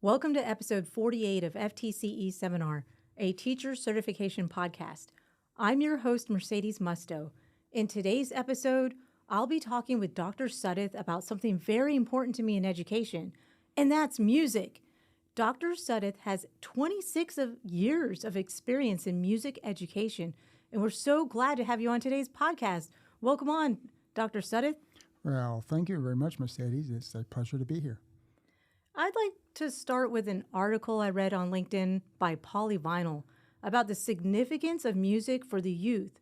Welcome to episode 48 of FTCE Seminar, a teacher certification podcast. I'm your host, Mercedes Musto. In today's episode, I'll be talking with Dr. Sudduth about something very important to me in education, and that's music. Dr. Sudduth has 26 years of experience in music education, and we're so glad to have you on today's podcast. Welcome on, Dr. Sudduth. Well, thank you very much, Mercedes. It's a pleasure to be here. I'd like to start with an article I read on LinkedIn by Polyvinyl about the significance of music for the youth.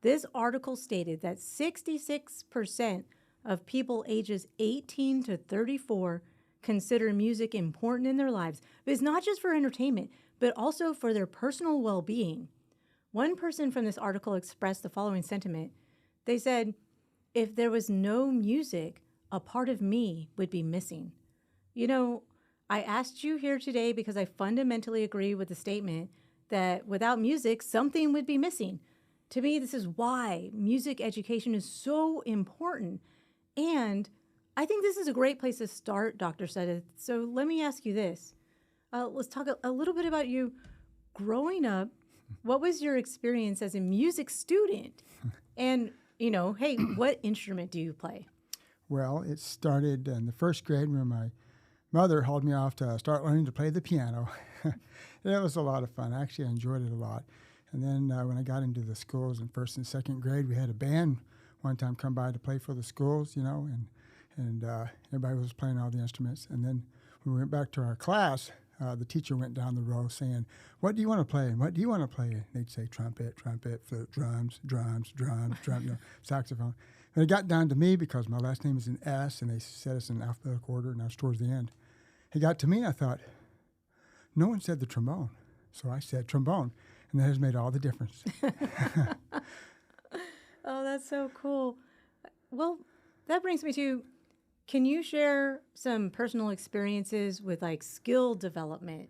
This article stated that 66% of people ages 18 to 34 consider music important in their lives. But it's not just for entertainment, but also for their personal well-being. One person from this article expressed the following sentiment. They said, "If there was no music, a part of me would be missing." You know, I asked you here today because I fundamentally agree with the statement that without music, something would be missing. To me, this is why music education is so important. And I think this is a great place to start, Dr. Sudduth. So let me ask you this. Let's talk a little bit about you growing up. What was your experience as a music student? And, hey, what instrument do you play? Well, it started in the first grade when my mother hauled me off to start learning to play the piano. It was a lot of fun. Actually, I enjoyed it a lot. And then when I got into the schools in first and second grade, we had a band one time come by to play for the schools, and everybody was playing all the instruments. And then when we went back to our class, the teacher went down the row saying, "What do you want to play? And what do you want to play?" And they'd say trumpet, flute, drums, saxophone. And it got down to me because my last name is an S, and they set us in alphabetical order, and I was towards the end. It got to me, and I thought, no one said the trombone. So I said trombone, and that has made all the difference. Oh, that's so cool. Well, that brings me to, can you share some personal experiences with skill development?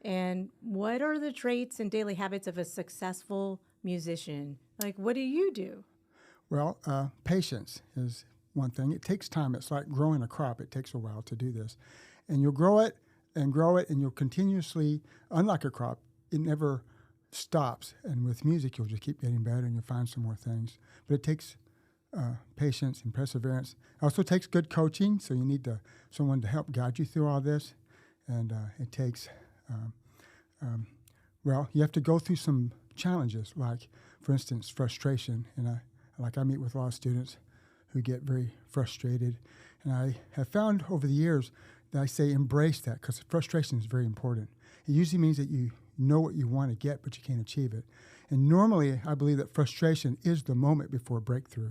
And what are the traits and daily habits of a successful musician? What do you do? Well, patience is one thing. It takes time. It's like growing a crop. It takes a while to do this. And you'll grow it, and you'll continuously, unlike a crop, it never stops. And with music, you'll just keep getting better, and you'll find some more things. But it takes patience and perseverance. It also takes good coaching, so you need someone to help guide you through all this. And it takes, you have to go through some challenges, like, for instance, frustration. And I meet with a lot of students who get very frustrated. And I have found over the years that I say embrace that, because frustration is very important. It usually means that you know what you want to get, but you can't achieve it. And normally, I believe that frustration is the moment before breakthrough.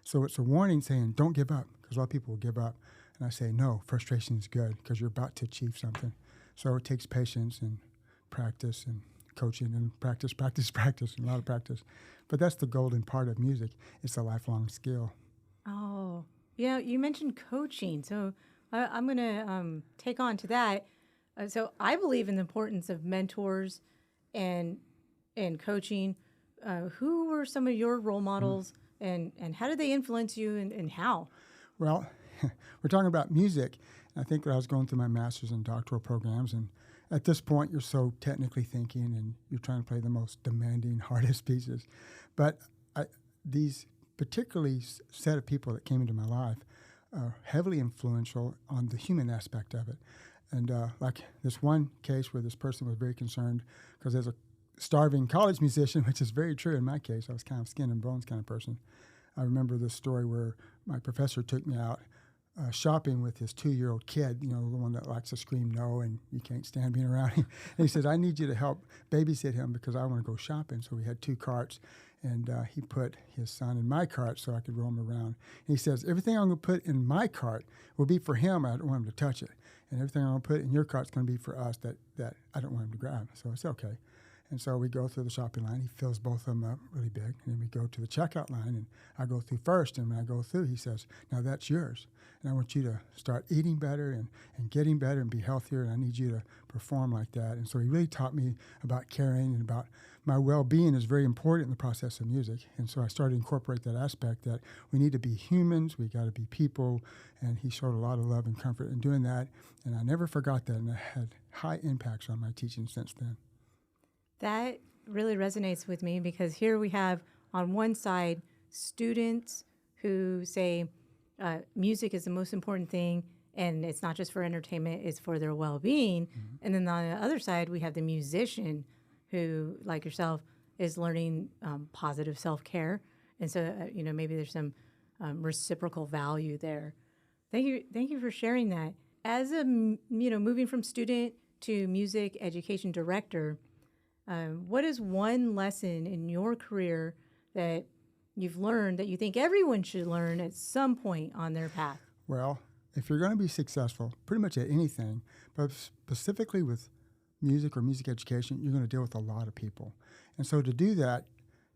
So it's a warning saying, don't give up, because a lot of people will give up. And I say, no, frustration is good, because you're about to achieve something. So it takes patience and practice and coaching and practice, and a lot of practice. But that's the golden part of music. It's a lifelong skill. Oh, yeah, you mentioned coaching. So I'm going to take on to that. So I believe in the importance of mentors and coaching. Who were some of your role models, and how did they influence you, and how? Well, we're talking about music. I think when I was going through my master's and doctoral programs, and at this point, you're so technically thinking, and you're trying to play the most demanding, hardest pieces. But these particularly set of people that came into my life are heavily influential on the human aspect of it. And like this one case where this person was very concerned because as a starving college musician, which is very true in my case, I was kind of skin and bones kind of person. I remember this story where my professor took me out shopping with his 2-year-old kid, the one that likes to scream no and you can't stand being around him. And he says, "I need you to help babysit him because I want to go shopping." So we had 2 carts, and he put his son in my cart so I could roam around. And he says, "Everything I'm going to put in my cart will be for him. I don't want him to touch it. And everything I'm going to put in your cart is going to be for us that I don't want him to grab." So I said, okay. And so we go through the shopping line. He fills both of them up really big. And then we go to the checkout line, and I go through first. And when I go through, he says, "Now that's yours. And I want you to start eating better and getting better and be healthier. And I need you to perform like that." And so he really taught me about caring and about my well-being is very important in the process of music. And so I started to incorporate that aspect that we need to be humans, we got to be people, and he showed a lot of love and comfort in doing that. And I never forgot that, and it had high impacts on my teaching since then. That really resonates with me because here we have on one side students who say music is the most important thing, and it's not just for entertainment, it's for their well-being. Mm-hmm. And then on the other side, we have the musician who, like yourself, is learning positive self-care. And so, maybe there's some reciprocal value there. Thank you for sharing that. As a, moving from student to music education director, what is one lesson in your career that you've learned that you think everyone should learn at some point on their path? Well, if you're going to be successful, pretty much at anything, but specifically with music or music education, you're going to deal with a lot of people. And so to do that,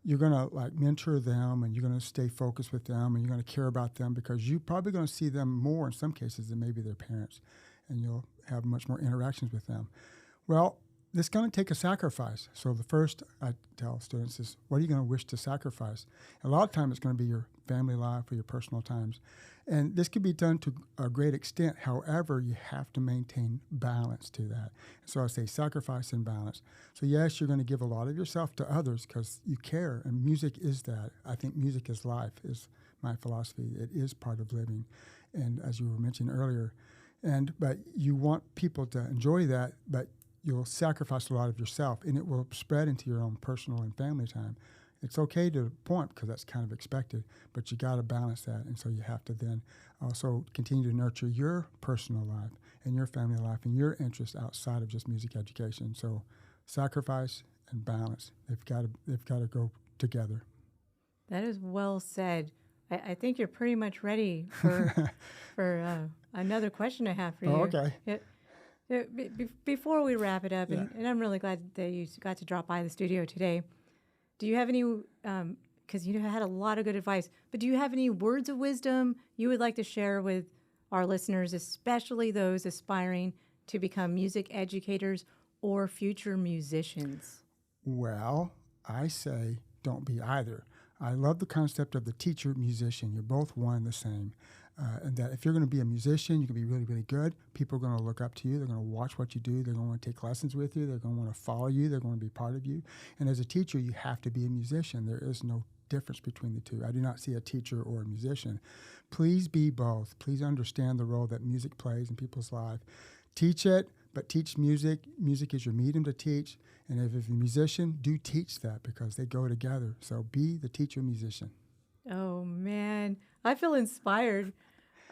you're going to mentor them, and you're going to stay focused with them, and you're going to care about them because you're probably going to see them more in some cases than maybe their parents, and you'll have much more interactions with them. Well, it's going to take a sacrifice. So the first I tell students is, what are you going to wish to sacrifice? A lot of times it's going to be your family life or your personal times. And this can be done to a great extent. However, you have to maintain balance to that. So I say sacrifice and balance. So yes, you're going to give a lot of yourself to others because you care, and music is that. I think music is life, is my philosophy. It is part of living. And as you were mentioning earlier, but you want people to enjoy that, but you'll sacrifice a lot of yourself, and it will spread into your own personal and family time. It's okay to a point because that's kind of expected, but you got to balance that. And so you have to then also continue to nurture your personal life and your family life and your interests outside of just music education. So sacrifice and balance, they've got to go together. That is well said. I think you're pretty much ready for another question I have for you. Oh, okay. Before we wrap it up, Yeah. and I'm really glad that you got to drop by the studio today, do you have any, because you had a lot of good advice, but do you have any words of wisdom you would like to share with our listeners, especially those aspiring to become music educators or future musicians? Well, I say don't be either. I love the concept of the teacher-musician. You're both one and the same. And that if you're going to be a musician, you can be really, really good. People are going to look up to you. They're going to watch what you do. They're going to want to take lessons with you. They're going to want to follow you. They're going to be part of you. And as a teacher, you have to be a musician. There is no difference between the two. I do not see a teacher or a musician. Please be both. Please understand the role that music plays in people's life. Teach it, but teach music. Music is your medium to teach. And if you're a musician, do teach that because they go together. So be the teacher-musician. Oh, man. I feel inspired.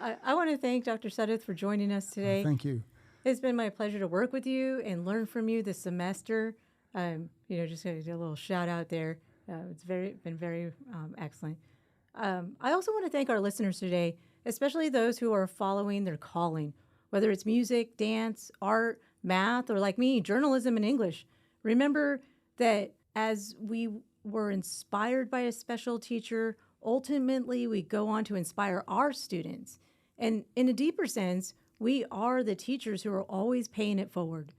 I want to thank Dr. Sudduth for joining us today. Thank you. It's been my pleasure to work with you and learn from you this semester. Just going to do a little shout out there. It's been very excellent. I also want to thank our listeners today, especially those who are following their calling, whether it's music, dance, art, math, or like me, journalism and English. Remember that as we were inspired by a special teacher, ultimately we go on to inspire our students. And in a deeper sense, we are the teachers who are always paying it forward.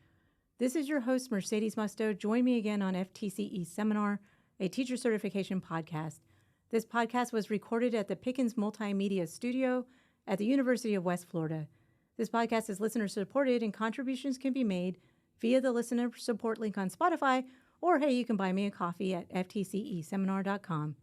This is your host, Mercedes Musto. Join me again on FTCE Seminar, a teacher certification podcast. This podcast was recorded at the Pickens Multimedia Studio at the University of West Florida. This podcast is listener supported, and contributions can be made via the listener support link on Spotify, or hey, you can buy me a coffee at ftceseminar.com.